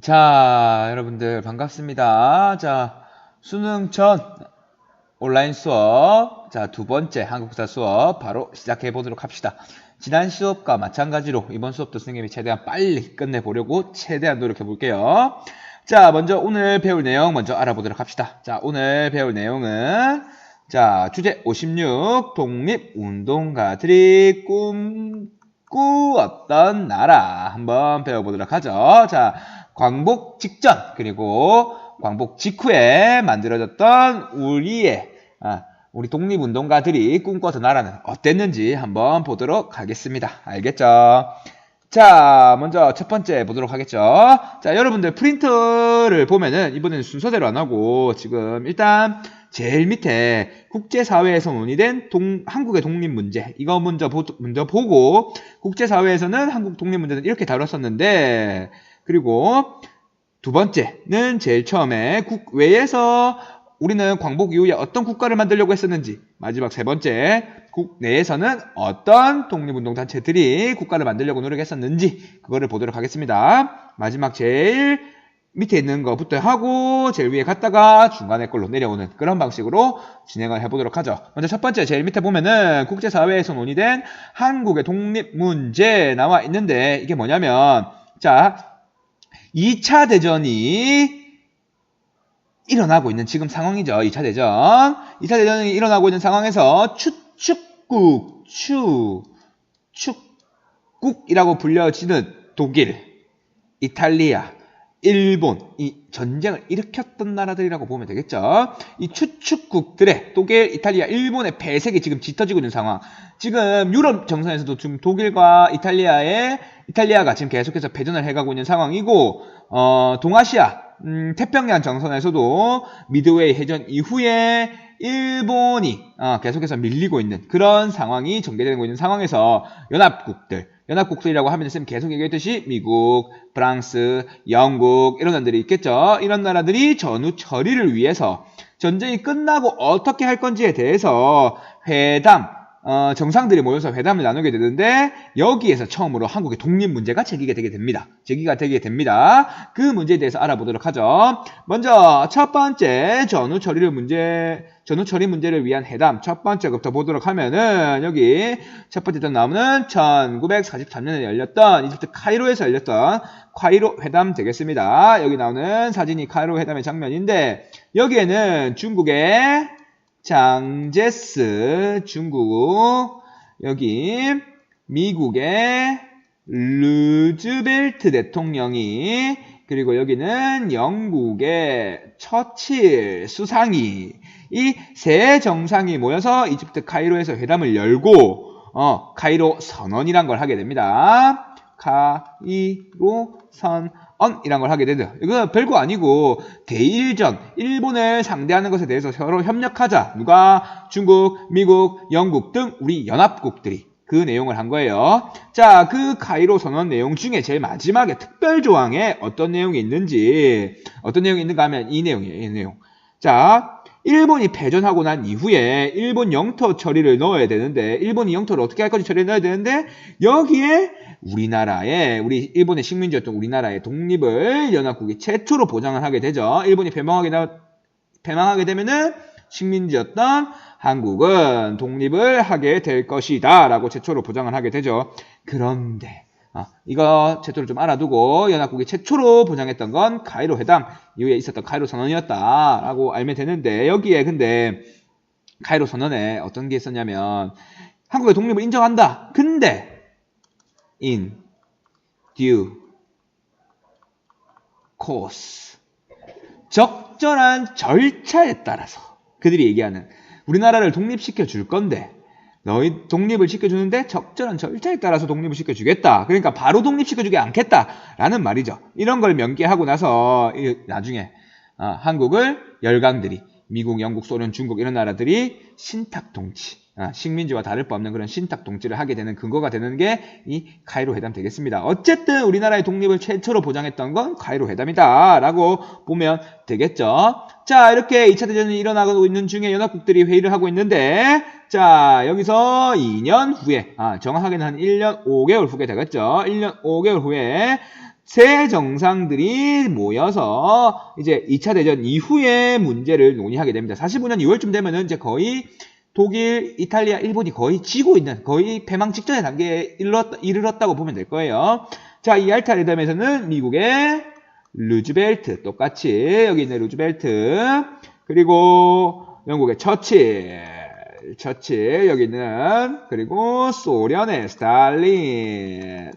자, 여러분들 반갑습니다. 자, 수능 전 온라인 수업, 자, 두 번째 한국사 수업 바로 시작해 보도록 합시다. 지난 수업과 마찬가지로 이번 수업도 선생님이 최대한 빨리 끝내보려고 최대한 노력해 볼게요. 자, 먼저 오늘 배울 내용 먼저 알아보도록 합시다. 자, 오늘 배울 내용은 자, 주제 56 독립운동가들이 꿈꾸었던 나라 한번 배워보도록 하죠. 자, 광복 직전 그리고 광복 직후에 만들어졌던 우리 독립운동가들이 꿈꿔던 나라는 어땠는지 한번 보도록 하겠습니다. 알겠죠? 자, 먼저 첫 번째 보도록 하겠죠. 자, 여러분들 프린트를 보면은 이번에는 순서대로 안 하고 지금 일단 제일 밑에 국제사회에서 논의된 한국의 독립문제 이거 먼저 보고 국제사회에서는 한국 독립문제는 이렇게 다뤘었는데 그리고 두 번째는 제일 처음에 국외에서 우리는 광복 이후에 어떤 국가를 만들려고 했었는지, 마지막 세 번째 국내에서는 어떤 독립운동단체들이 국가를 만들려고 노력했었는지 그거를 보도록 하겠습니다. 마지막 제일 밑에 있는 거부터 하고 제일 위에 갔다가 중간에 걸로 내려오는 그런 방식으로 진행을 해보도록 하죠. 먼저 첫 번째 제일 밑에 보면은 국제사회에서 논의된 한국의 독립문제 나와 있는데 이게 뭐냐면 자 2차 대전이 일어나고 있는 지금 상황이죠. 2차 대전. 2차 대전이 일어나고 있는 상황에서 축국이라고 불려지는 독일, 이탈리아, 일본, 이 전쟁을 일으켰던 나라들이라고 보면 되겠죠. 이 추축국들의 독일, 이탈리아, 일본의 배색이 지금 짙어지고 있는 상황. 지금 유럽 정상에서도 지금 독일과 이탈리아가 지금 계속해서 배전을 해가고 있는 상황이고, 동아시아, 태평양 정선에서도 미드웨이 해전 이후에 일본이 계속해서 밀리고 있는 그런 상황이 전개되고 있는 상황에서 연합국들이라고 하면 계속 얘기했듯이 미국, 프랑스, 영국 이런 나라들이 있겠죠. 이런 나라들이 전후 처리를 위해서 전쟁이 끝나고 어떻게 할 건지에 대해서 정상들이 모여서 회담을 나누게 되는데 여기에서 처음으로 한국의 독립 문제가 제기가 되게 됩니다. 그 문제에 대해서 알아보도록 하죠. 먼저 첫 번째 전후 처리 문제를 위한 회담 첫 번째부터 보도록 하면은 여기 첫 번째 나오는 1943년에 열렸던 이집트 카이로에서 열렸던 카이로 회담 되겠습니다. 여기 나오는 사진이 카이로 회담의 장면인데 여기에는 중국의 장제스 중국 여기 미국의 루즈벨트 대통령이 그리고 여기는 영국의 처칠 수상이 이 세 정상이 모여서 이집트 카이로에서 회담을 열고 카이로 선언이란 걸 하게 됩니다. 카이로 선언이란 걸 하게 되죠. 이거 별거 아니고 대일전 일본을 상대하는 것에 대해서 서로 협력하자. 누가? 중국, 미국, 영국 등 우리 연합국들이 그 내용을 한 거예요. 자, 그 카이로 선언 내용 중에 제일 마지막에 특별 조항에 어떤 내용이 있는가 하면 이 내용이에요. 이 내용. 자, 일본이 패전하고 난 이후에 일본 영토 처리를 넣어야 되는데 일본이 영토를 어떻게 할 건지 처리를 넣어야 되는데 여기에 우리 일본의 식민지였던 우리나라의 독립을 연합국이 최초로 보장을 하게 되죠. 일본이 패망하게 되면은 식민지였던 한국은 독립을 하게 될 것이다 라고 최초로 보장을 하게 되죠. 그런데 이거 최초로 좀 알아두고 연합국이 최초로 보장했던 건 카이로 회담 이후에 있었던 카이로 선언이었다 라고 알면 되는데 여기에 근데 카이로 선언에 어떤 게 있었냐면 한국의 독립을 인정한다. 근데 in due course 적절한 절차에 따라서 그들이 얘기하는 우리나라를 독립시켜 줄 건데 너희 독립을 시켜주는데 적절한 절차에 따라서 독립을 시켜주겠다. 그러니까 바로 독립시켜주지 않겠다라는 말이죠. 이런 걸 명기하고 나서 나중에 한국을 열강들이 미국, 영국, 소련, 중국 이런 나라들이 신탁통치 식민지와 다를 바 없는 그런 신탁통치를 하게 되는 근거가 되는 게 이 카이로 회담 되겠습니다. 어쨌든 우리나라의 독립을 최초로 보장했던 건 카이로 회담이다 라고 보면 되겠죠. 자, 이렇게 2차 대전이 일어나고 있는 중에 연합국들이 회의를 하고 있는데 자, 여기서 2년 후에 정확하게는 한 1년 5개월 후에 되겠죠. 1년 5개월 후에 세 정상들이 모여서 이제 2차 대전 이후의 문제를 논의하게 됩니다. 45년 2월쯤 되면은 이제 거의 독일, 이탈리아, 일본이 거의 지고 있는, 거의 패망 직전의 단계에 이르렀다고 보면 될 거예요. 자, 이 얄타 회담에서는 미국의 루즈벨트, 똑같이 여기 있는 루즈벨트, 그리고 영국의 처칠, 여기 있는, 그리고 소련의 스탈린,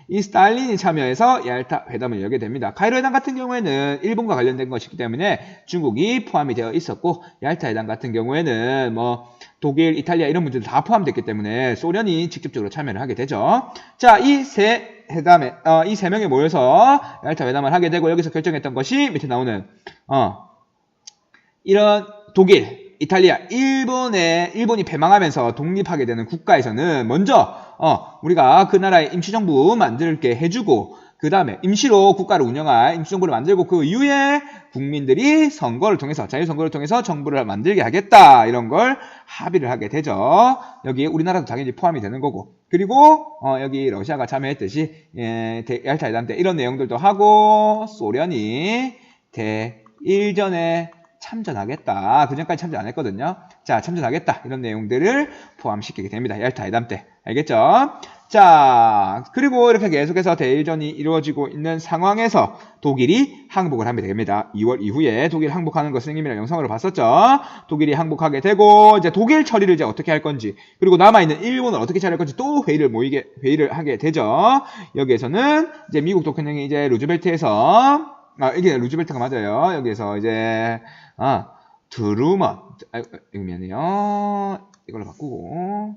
이 스탈린이 참여해서 얄타 회담을 열게 됩니다. 카이로 회담 같은 경우에는 일본과 관련된 것이기 때문에 중국이 포함이 되어 있었고, 얄타 회담 같은 경우에는 뭐 독일, 이탈리아 이런 문제도 다 포함됐기 때문에 소련이 직접적으로 참여를 하게 되죠. 자, 이 세 회담에 이 세 명이 모여서 얄타 회담을 하게 되고 여기서 결정했던 것이 밑에 나오는 이런 독일, 이탈리아, 일본이 패망하면서 독립하게 되는 국가에서는 먼저 우리가 그 나라의 임시정부 만들게 해주고 그 다음에 임시로 국가를 운영할 임시정부를 만들고 그 이후에 국민들이 선거를 통해서 자유선거를 통해서 정부를 만들게 하겠다 이런 걸 합의를 하게 되죠. 여기 우리나라도 당연히 포함이 되는 거고 그리고 여기 러시아가 참여했듯이 얄타 회담 때 이런 내용들도 하고 소련이 대일전에 참전하겠다. 그 전까지 참전 안 했거든요. 자, 참전하겠다. 이런 내용들을 포함시키게 됩니다. 얄타 회담 때. 알겠죠? 자, 그리고 이렇게 계속해서 대일전이 이루어지고 있는 상황에서 독일이 항복을 하게 됩니다. 2월 이후에 독일 항복하는 거 선생님이랑 영상으로 봤었죠? 독일이 항복하게 되고, 이제 독일 처리를 이제 어떻게 할 건지, 그리고 남아있는 일본을 어떻게 처리할 건지 또 회의를 하게 되죠. 여기에서는 이제 미국 독일령이 이제 루즈벨트에서 이게 루즈벨트가 맞아요. 여기에서 이제 트루먼 이거 미안해요. 이걸로 바꾸고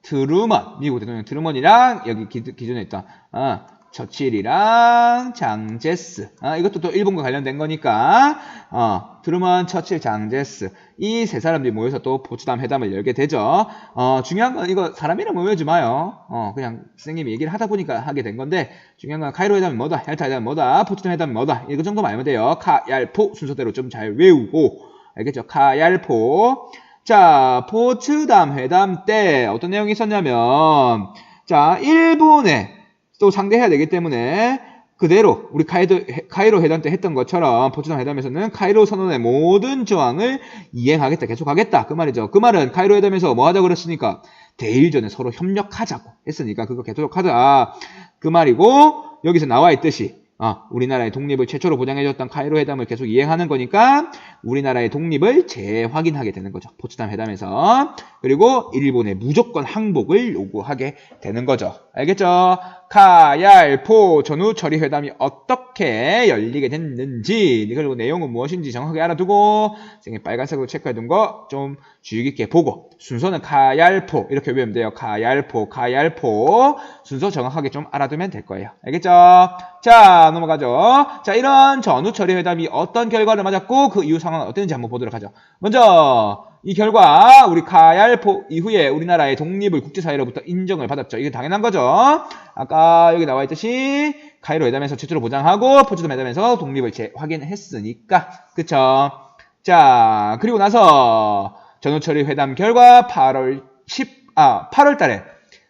트루먼 미국 대통령 트루먼이랑 여기 기존에 있던 처칠이랑 장제스 이것도 또 일본과 관련된 거니까 트루먼, 처칠, 장제스 이 세 사람들이 모여서 또 포츠담 회담을 열게 되죠. 중요한 건 이거 사람 이름 외우지 마요. 그냥 선생님이 얘기를 하다 보니까 하게 된 건데 중요한 건 카이로 회담이 뭐다, 얄타 회담이 뭐다, 포츠담 회담이 뭐다 이거 정도만 알면 돼요. 카얄포 순서대로 좀 잘 외우고 알겠죠? 카얄포. 자, 포츠담 회담 때 어떤 내용이 있었냐면 자, 일본에 또 상대해야 되기 때문에 그대로 우리 카이로 회담 때 했던 것처럼 포츠담 회담에서는 카이로 선언의 모든 조항을 이행하겠다, 계속하겠다 그 말이죠. 그 말은 카이로 회담에서 뭐 하자고 그랬으니까 대일전에 서로 협력하자고 했으니까 그거 계속하자 그 말이고 여기서 나와 있듯이 우리나라의 독립을 최초로 보장해줬던 카이로 회담을 계속 이행하는 거니까 우리나라의 독립을 재확인하게 되는 거죠. 포츠담 회담에서. 그리고 일본의 무조건 항복을 요구하게 되는 거죠. 알겠죠? 카얄포 전후 처리 회담이 어떻게 열리게 됐는지 그리고 내용은 무엇인지 정확하게 알아두고 선생님 빨간색으로 체크해둔 거 좀 주의 깊게 보고 순서는 카얄포 이렇게 외우면 돼요. 카얄포 순서 정확하게 좀 알아두면 될 거예요. 알겠죠? 자, 넘어가죠. 자, 이런 전후 처리 회담이 어떤 결과를 맞았고 그 이후 상황은 어땠는지 한번 보도록 하죠. 먼저 이 결과 우리 카얄포 이후에 우리나라의 독립을 국제사회로부터 인정을 받았죠. 이게 당연한 거죠. 아까 여기 나와 있듯이 카이로 회담에서 최초로 보장하고 포츠담 회담에서 독립을 재확인했으니까 그쵸. 자, 그리고 나서 전후처리 회담 결과 8월 달에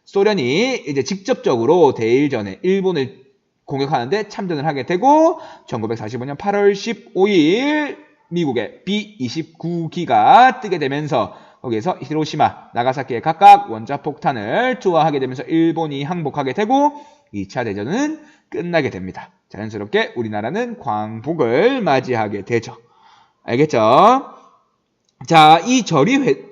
소련이 이제 직접적으로 대일전에 일본을 공격하는데 참전을 하게 되고 1945년 8월 15일 미국의 B-29기가 뜨게 되면서 거기에서 히로시마, 나가사키에 각각 원자폭탄을 투하하게 되면서 일본이 항복하게 되고 2차 대전은 끝나게 됩니다. 자연스럽게 우리나라는 광복을 맞이하게 되죠. 알겠죠? 자, 이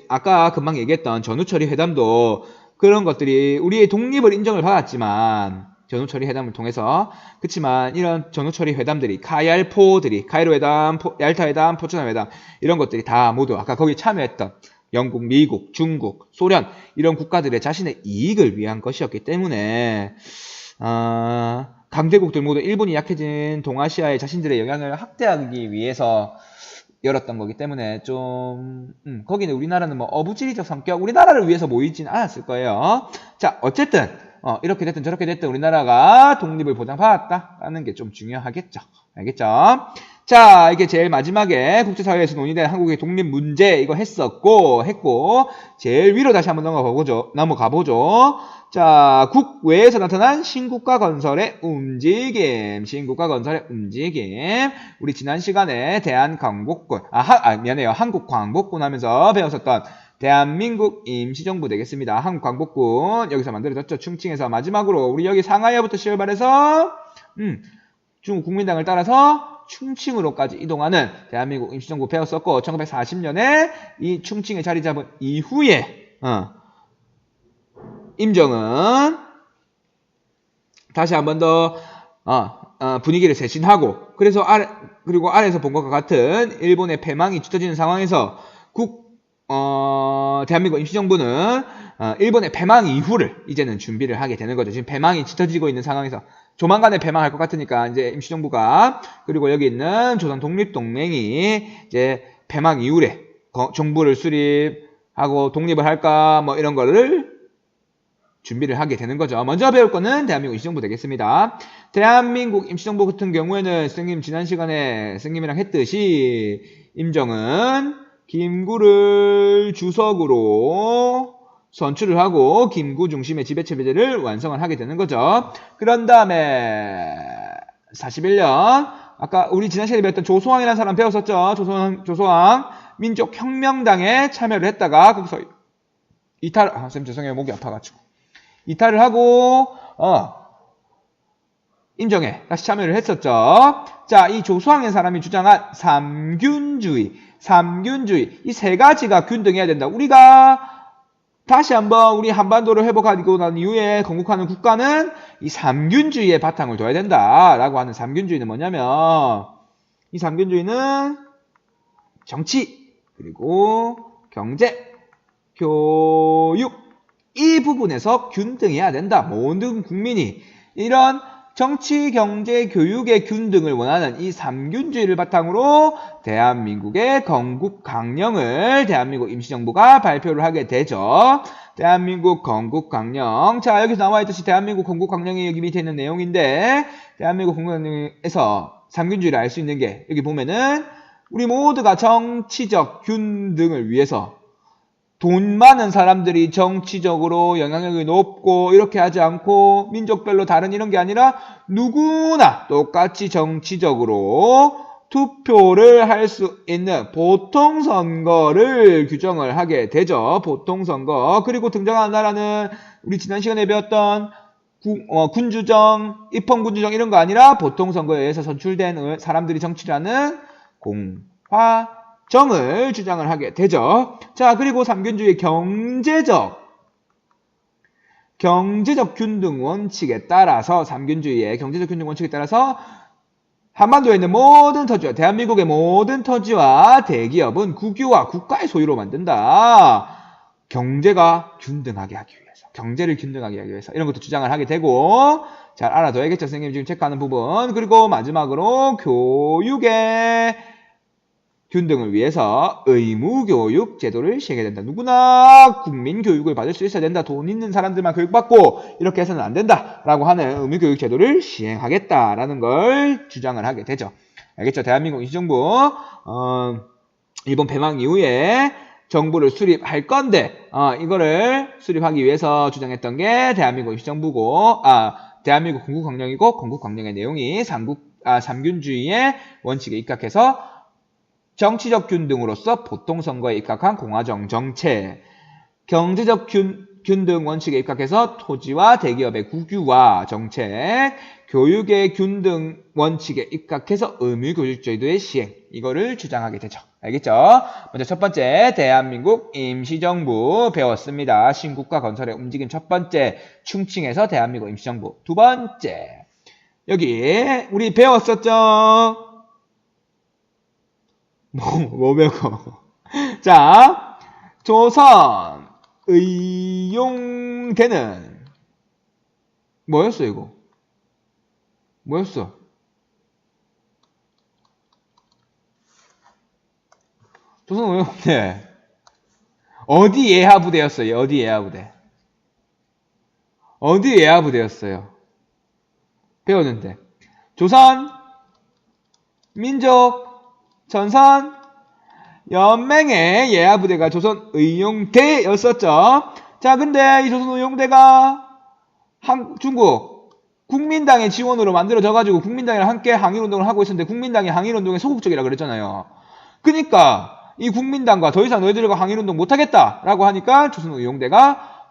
아까 금방 얘기했던 전후처리 회담도 그런 것들이 우리의 독립을 인정을 받았지만 전후처리 회담을 통해서 그렇지만 이런 전후처리 회담들이 카얄포들이 카이로 회담, 얄타 회담, 포츠담 회담 이런 것들이 다 모두 아까 거기 참여했던 영국, 미국, 중국, 소련 이런 국가들의 자신의 이익을 위한 것이었기 때문에 강대국들 모두 일본이 약해진 동아시아의 자신들의 영향을 확대하기 위해서 열었던 거기 때문에 좀 거기는 우리나라는 뭐 어부지리적 성격 우리나라를 위해서 모이진 않았을 거예요. 자, 어쨌든 이렇게 됐든 저렇게 됐든 우리나라가 독립을 보장받았다라는 게 좀 중요하겠죠. 알겠죠? 자, 이게 제일 마지막에 국제사회에서 논의된 한국의 독립 문제 이거 했고, 제일 위로 다시 한번 넘어가 보죠. 자, 국외에서 나타난 신국가 건설의 움직임. 우리 지난 시간에 한국광복군 하면서 배웠었던 대한민국 임시정부 되겠습니다. 한국광복군 여기서 만들어졌죠. 충칭에서 마지막으로 우리 여기 상하이부터 출발해서 중국 국민당을 따라서 충칭으로까지 이동하는 대한민국 임시정부 배웠었고 1940년에 이 충칭에 자리 잡은 이후에 임정은 다시 한 번 더 분위기를 쇄신하고 그리고 아래에서 본 것과 같은 일본의 패망이 짙어지는 상황에서 대한민국 임시정부는 일본의 패망 이후를 이제는 준비를 하게 되는 거죠. 지금 패망이 짙어지고 있는 상황에서 조만간에 패망할 것 같으니까 이제 임시정부가 그리고 여기 있는 조선 독립동맹이 이제 패망 이후에 정부를 수립하고 독립을 할까 뭐 이런 거를 준비를 하게 되는 거죠. 먼저 배울 거는 대한민국 임시정부 되겠습니다. 대한민국 임시정부 같은 경우에는 선생님 지난 시간에 선생님이랑 했듯이 임정은 김구를 주석으로 선출을 하고 김구 중심의 지배체제를 완성을 하게 되는 거죠. 그런 다음에 41년 아까 우리 지난 시간에 배웠던 조소왕이라는 사람 배웠었죠. 조소왕 민족혁명당에 참여를 했다가 거기서 선생님 죄송해요. 목이 아파가지고 이탈을 하고 임정에 다시 참여를 했었죠. 자, 이 조소왕이라는 사람이 주장한 삼균주의 이 세 가지가 균등해야 된다. 우리가 다시 한번 우리 한반도를 회복하고 난 이후에 건국하는 국가는 이 삼균주의에 바탕을 둬야 된다라고 하는 삼균주의는 뭐냐면 이 삼균주의는 정치 그리고 경제 교육 이 부분에서 균등해야 된다. 모든 국민이 이런 정치, 경제, 교육의 균등을 원하는 이 삼균주의를 바탕으로 대한민국의 건국강령을 대한민국 임시정부가 발표를 하게 되죠. 대한민국 건국강령. 자, 여기서 나와있듯이 대한민국 건국강령이 여기 밑에 있는 내용인데 대한민국 건국강령에서 삼균주의를 알 수 있는 게 여기 보면은 우리 모두가 정치적 균등을 위해서 돈 많은 사람들이 정치적으로 영향력이 높고 이렇게 하지 않고 민족별로 다른 이런 게 아니라 누구나 똑같이 정치적으로 투표를 할 수 있는 보통선거를 규정을 하게 되죠. 보통선거. 그리고 등장하는 나라는 우리 지난 시간에 배웠던 군주정, 입헌군주정 이런 거 아니라 보통선거에 의해서 선출된 사람들이 정치를 하는 공화정을 주장을 하게 되죠. 자, 그리고 삼균주의 경제적 균등 원칙에 따라서 삼균주의의 경제적 균등 원칙에 따라서 한반도에 있는 모든 토지와 대한민국의 모든 토지와 대기업은 국유와 국가의 소유로 만든다. 경제가 균등하게 하기 위해서, 경제를 균등하게 하기 위해서 이런 것도 주장을 하게 되고 잘 알아둬야겠죠. 선생님이 지금 체크하는 부분. 그리고 마지막으로 교육의 균등을 위해서 의무교육 제도를 시행해야 된다. 누구나 국민 교육을 받을 수 있어야 된다. 돈 있는 사람들만 교육받고 이렇게 해서는 안 된다. 라고 하는 의무교육 제도를 시행하겠다라는 걸 주장을 하게 되죠. 알겠죠? 대한민국 임시정부 일본 패망 이후에 정부를 수립할 건데 이거를 수립하기 위해서 주장했던 게 대한민국 임시정부고 대한민국 건국강령이고 건국강령의 내용이 삼균주의의 원칙에 입각해서 정치적 균등으로서 보통선거에 입각한 공화정 정책, 경제적 균등 원칙에 입각해서 토지와 대기업의 국유화 정책, 교육의 균등 원칙에 입각해서 의무교육제도의 시행, 이거를 주장하게 되죠. 알겠죠? 먼저 첫 번째, 대한민국 임시정부 배웠습니다. 신국가 건설의 움직임 첫 번째, 충칭에서 대한민국 임시정부. 두 번째, 여기 우리 배웠었죠? 뭐 배우고. 자, 조선 의용대는 뭐였어 이거? 뭐였어? 조선 의용대 어디 예하부대였어요? 어디 예하부대? 어디 예하부대였어요? 배웠는데 조선 민족, 전선, 연맹의 예하부대가 조선의용대였었죠. 자, 근데 이 조선의용대가 중국 국민당의 지원으로 만들어져가지고 국민당이랑 함께 항일운동을 하고 있었는데 국민당이 항일운동에 소극적이라 그랬잖아요. 그러니까 이 국민당과 더 이상 너희들과 항일운동 못하겠다라고 하니까 조선의용대가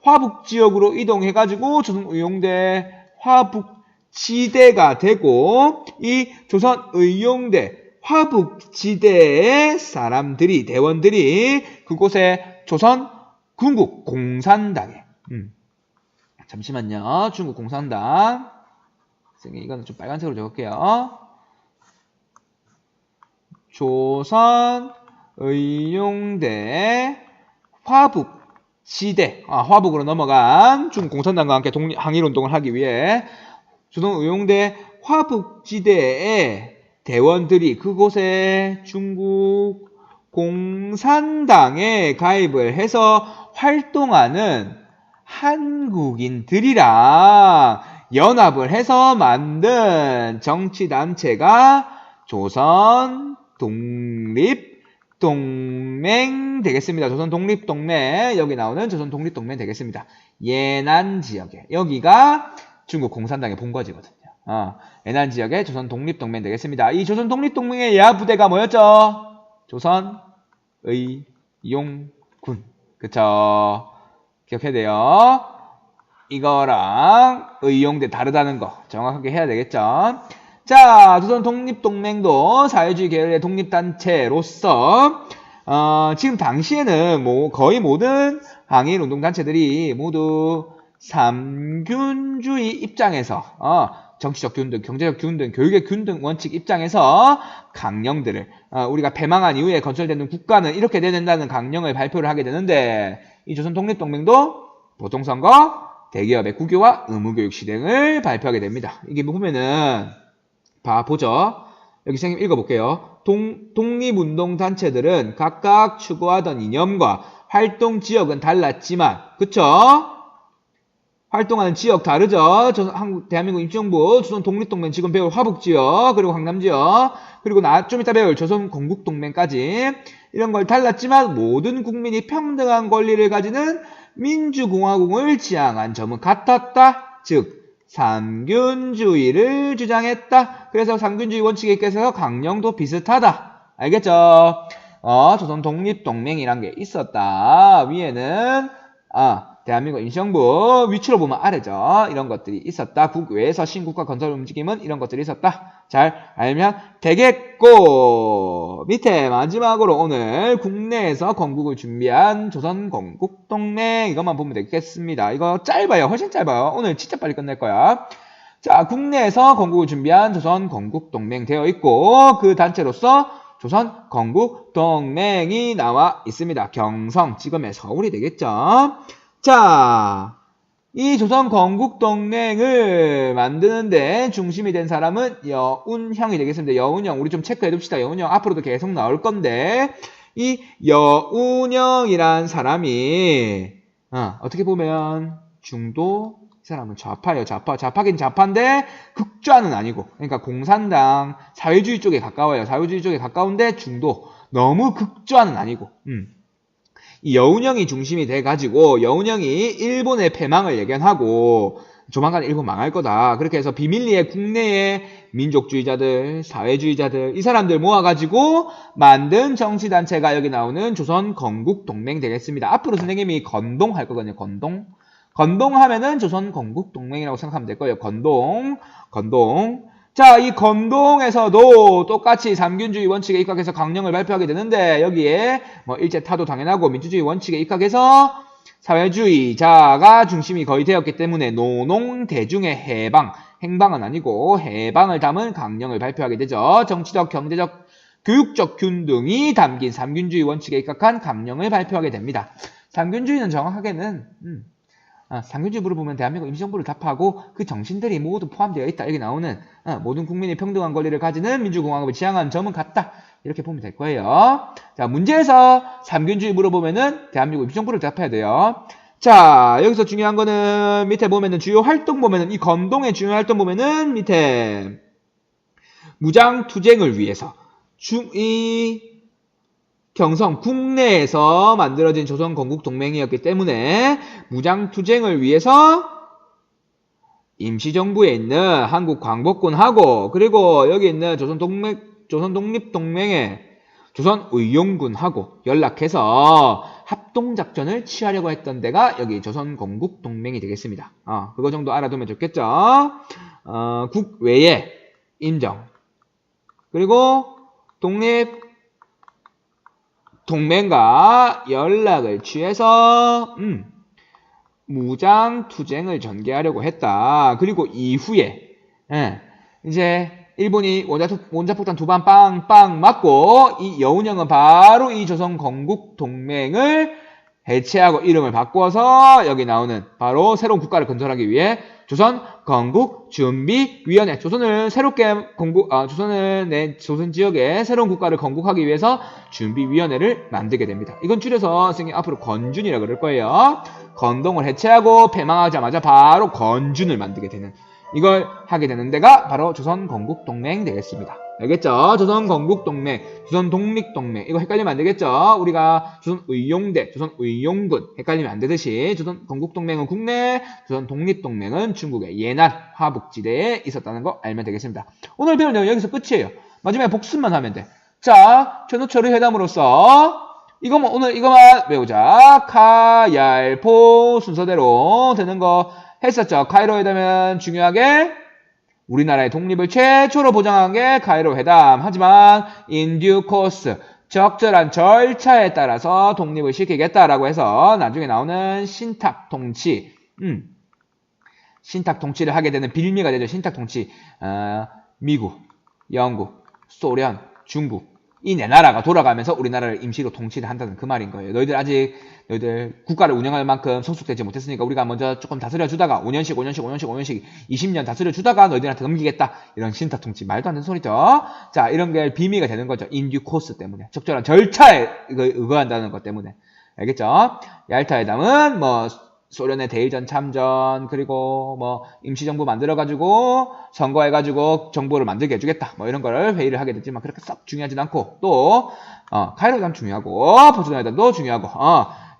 화북지역으로 이동해가지고 조선의용대 화북지대가 되고 이 조선의용대 화북지대의 사람들이 대원들이 그곳에 조선 군국 공산당에 잠시만요. 중국 공산당 이거는 좀 빨간색으로 적을게요. 조선의용대 화북지대 화북으로 넘어간 중국 공산당과 함께 항일운동을 하기 위해 조선의용대 화북지대의 대원들이 그곳에 중국 공산당에 가입을 해서 활동하는 한국인들이랑 연합을 해서 만든 정치단체가 조선 독립동맹 되겠습니다. 조선 독립동맹 여기 나오는 조선 독립동맹 되겠습니다. 예난 지역에 여기가 중국 공산당의 본거지거든요. 예난 지역의 조선 독립동맹 되겠습니다. 이 조선 독립동맹의 예하부대가 뭐였죠? 조선의용군. 그쵸? 기억해야 돼요. 이거랑 의용대 다르다는 거 정확하게 해야 되겠죠. 자, 조선 독립동맹도 사회주의 계열의 독립단체로서 지금 당시에는 거의 모든 항일운동단체들이 모두 삼균주의 입장에서 정치적 균등, 경제적 균등, 교육의 균등 원칙 입장에서 강령들을 우리가 패망한 이후에 건설되는 국가는 이렇게 돼야 된다는 강령을 발표를 하게 되는데 이 조선 독립동맹도 보통선거, 대기업의 국유화, 의무교육 실행을 발표하게 됩니다. 이게 보면은 보죠. 여기 선생님 읽어볼게요. 독립운동단체들은 각각 추구하던 이념과 활동 지역은 달랐지만 그쵸? 활동하는 지역 다르죠. 대한민국 임시정부, 조선 독립동맹 지금 배울 화북지역, 그리고 강남지역, 그리고 좀 이따 배울 조선 건국동맹까지 이런 걸 달랐지만 모든 국민이 평등한 권리를 가지는 민주공화국을 지향한 점은 같았다. 즉 삼균주의를 주장했다. 그래서 삼균주의 원칙에 있어서 강령도 비슷하다. 알겠죠? 조선 독립동맹이란 게 있었다. 위에는 대한민국 임시정부, 위치로 보면 아래죠. 이런 것들이 있었다. 국외에서 신국가 건설 움직임은 이런 것들이 있었다. 잘 알면 되겠고, 밑에 마지막으로 오늘 국내에서 건국을 준비한 조선건국동맹 이것만 보면 되겠습니다. 이거 짧아요. 훨씬 짧아요. 오늘 진짜 빨리 끝낼 거야. 자, 국내에서 건국을 준비한 조선건국동맹 되어 있고 그 단체로서 조선건국동맹이 나와 있습니다. 경성, 지금의 서울이 되겠죠. 자, 이 조선건국동맹을 만드는데 중심이 된 사람은 여운형이 되겠습니다. 여운형, 우리 좀 체크해 둡시다. 여운형 앞으로도 계속 나올 건데 이 여운형이란 사람이 어떻게 보면 중도, 이 사람은 좌파예요. 좌파긴 좌파인데 극좌는 아니고, 그러니까 공산당, 사회주의 쪽에 가까워요. 사회주의 쪽에 가까운데 중도, 너무 극좌는 아니고 이 여운형이 중심이 돼가지고 여운형이 일본의 패망을 예견하고 조만간 일본 망할 거다. 그렇게 해서 비밀리에 국내의 민족주의자들, 사회주의자들 이 사람들 모아가지고 만든 정치단체가 여기 나오는 조선건국동맹 되겠습니다. 앞으로 선생님이 건동 할 거거든요. 건동 하면은 조선건국동맹이라고 생각하면 될 거예요. 건동. 자, 이 건동에서도 똑같이 삼균주의 원칙에 입각해서 강령을 발표하게 되는데 여기에 일제타도 당연하고 민주주의 원칙에 입각해서 사회주의자가 중심이 거의 되었기 때문에 노농대중의 행방은 아니고 해방을 담은 강령을 발표하게 되죠. 정치적, 경제적, 교육적 균등이 담긴 삼균주의 원칙에 입각한 강령을 발표하게 됩니다. 삼균주의는 정확하게는 삼균주의 물어보면 대한민국 임시정부를 답하고 그 정신들이 모두 포함되어 있다. 여기 나오는 모든 국민이 평등한 권리를 가지는 민주공화국을 지향하는 점은 같다. 이렇게 보면 될 거예요. 자, 문제에서 삼균주의 물어보면은 대한민국 임시정부를 답해야 돼요. 자, 여기서 중요한 거는 밑에 보면은 주요 활동 보면은 이 건동의 주요 활동 보면은 밑에 무장투쟁을 위해서 이 경성 국내에서 만들어진 조선건국동맹이었기 때문에 무장투쟁을 위해서 임시정부에 있는 한국광복군하고 그리고 여기 있는 조선독립동맹의 조선의용군하고 연락해서 합동작전을 취하려고 했던 데가 여기 조선건국동맹이 되겠습니다. 그거 정도 알아두면 좋겠죠. 국외에 인정. 그리고 독립동맹과 연락을 취해서 무장투쟁을 전개하려고 했다. 그리고 이후에 이제 일본이 원자폭탄 2방 빵빵 맞고 이 여운형은 바로 이 조선건국동맹을 해체하고 이름을 바꿔서 여기 나오는 바로 새로운 국가를 건설하기 위해 조선건국준비위원회 조선 지역에 새로운 국가를 건국하기 위해서 준비위원회를 만들게 됩니다. 이건 줄여서 선생님 앞으로 건준이라고 그럴 거예요. 건동을 해체하고 패망하자마자 바로 건준을 만들게 되는 이걸 하게 되는 데가 바로 조선건국동맹 되겠습니다. 알겠죠? 조선건국동맹, 조선독립동맹 이거 헷갈리면 안 되겠죠? 우리가 조선의용대, 조선의용군 헷갈리면 안 되듯이 조선건국동맹은 국내, 조선독립동맹은 중국의 예난, 화북지대에 있었다는 거 알면 되겠습니다. 오늘 배울 내용 여기서 끝이에요. 마지막에 복습만 하면 돼. 자, 천우철의 회담으로서 오늘 이거만 외우자. 카얄포 순서대로 되는 거 했었죠. 카이로 회담은 중요하게 우리나라의 독립을 최초로 보장한 게 카이로 회담. 하지만 in due course 적절한 절차에 따라서 독립을 시키겠다라고 해서 나중에 나오는 신탁 통치. 신탁 통치를 하게 되는 빌미가 되죠. 신탁 통치. 미국, 영국, 소련, 중국 이 네 나라가 돌아가면서 우리나라를 임시로 통치를 한다는 그 말인 거예요. 너희들 국가를 운영할 만큼 성숙되지 못했으니까 우리가 먼저 조금 다스려주다가 5년씩 20년 다스려주다가 너희들한테 넘기겠다. 이런 신탁 통치. 말도 안 되는 소리죠. 자, 이런 게 비밀가 되는 거죠. in due course 때문에. 적절한 절차에 의거한다는 것 때문에. 알겠죠? 얄타 회담은 소련의 대의전 참전 그리고 임시정부 만들어가지고 선거해가지고 정부를 만들게 해주겠다 이런 거를 회의를 하게 됐지만 그렇게 썩 중요하진 않고 또 카이로 회담 중요하고 포츠담 회담도 중요하고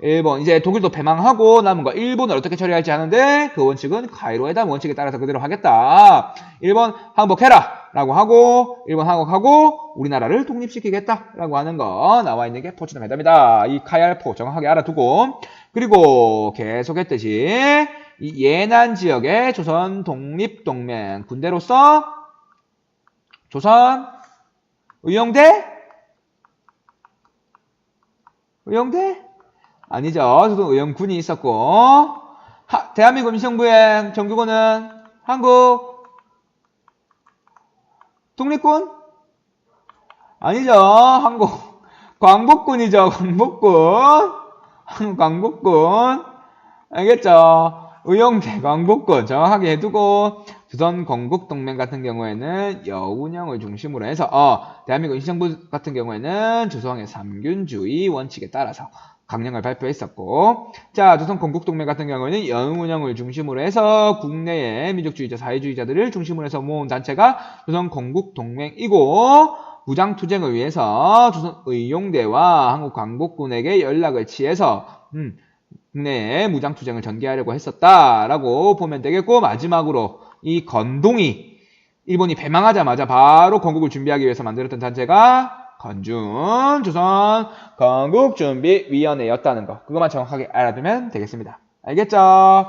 일본 이제 독일도 패망하고 남은 거 일본을 어떻게 처리할지 하는데 그 원칙은 카이로 회담 원칙에 따라서 그대로 하겠다. 일본 항복해라 라고 하고 일본 항복하고 우리나라를 독립시키겠다 라고 하는 거 나와 있는 게 포츠담 회담이다. 이 카얄포 정확하게 알아두고 그리고 계속했듯이 이 예난 지역의 조선 독립동맹 군대로서 조선 의용대? 아니죠. 조선 의용군이 있었고 대한민국 임시정부의 정규군은 한국 독립군? 아니죠. 한국 광복군이죠. 광복군. 알겠죠? 의용대 광복군 정확하게 해두고 조선건국동맹 같은 경우에는 여운형을 중심으로 해서 대한민국 임시정부 같은 경우에는 조성의 삼균주의 원칙에 따라서 강령을 발표했었고 자 조선건국동맹 같은 경우에는 여운형을 중심으로 해서 국내의 민족주의자 사회주의자들을 중심으로 해서 모은 단체가 조선건국동맹이고 무장투쟁을 위해서 조선의용대와 한국광복군에게 연락을 취해서 국내에 무장투쟁을 전개하려고 했었다라고 보면 되겠고 마지막으로 이 건동이 일본이 패망하자마자 바로 건국을 준비하기 위해서 만들었던 단체가 건준 조선건국준비위원회였다는 거 그것만 정확하게 알아두면 되겠습니다. 알겠죠?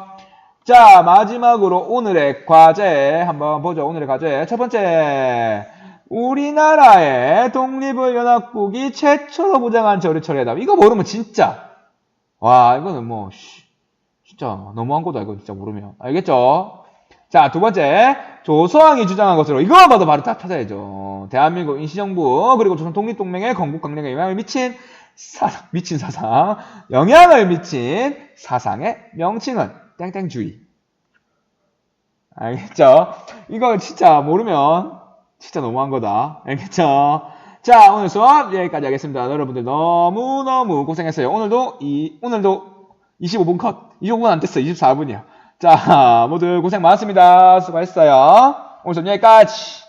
자 마지막으로 오늘의 과제 한번 보죠. 오늘의 과제 첫 번째 우리나라의 독립을 연합국이 최초로 보장한 저리철회담. 이거 모르면 진짜 와 이거는 진짜 너무한 거다. 이거 진짜 모르면 알겠죠? 자 두 번째 조서왕이 주장한 것으로 이거만 봐도 바로 다 찾아야죠. 대한민국 임시정부 그리고 조선 독립동맹의 건국 강령에 영향을 미친 사상 영향을 미친 사상의 명칭은 땡땡주의. 알겠죠? 이거 진짜 모르면 진짜 너무한 거다. 알겠죠? 자, 오늘 수업 여기까지 하겠습니다. 여러분들 너무너무 고생했어요. 오늘도 25분 컷. 25분 안 됐어. 24분이야. 자, 모두 고생 많았습니다. 수고했어요. 오늘 수업 여기까지.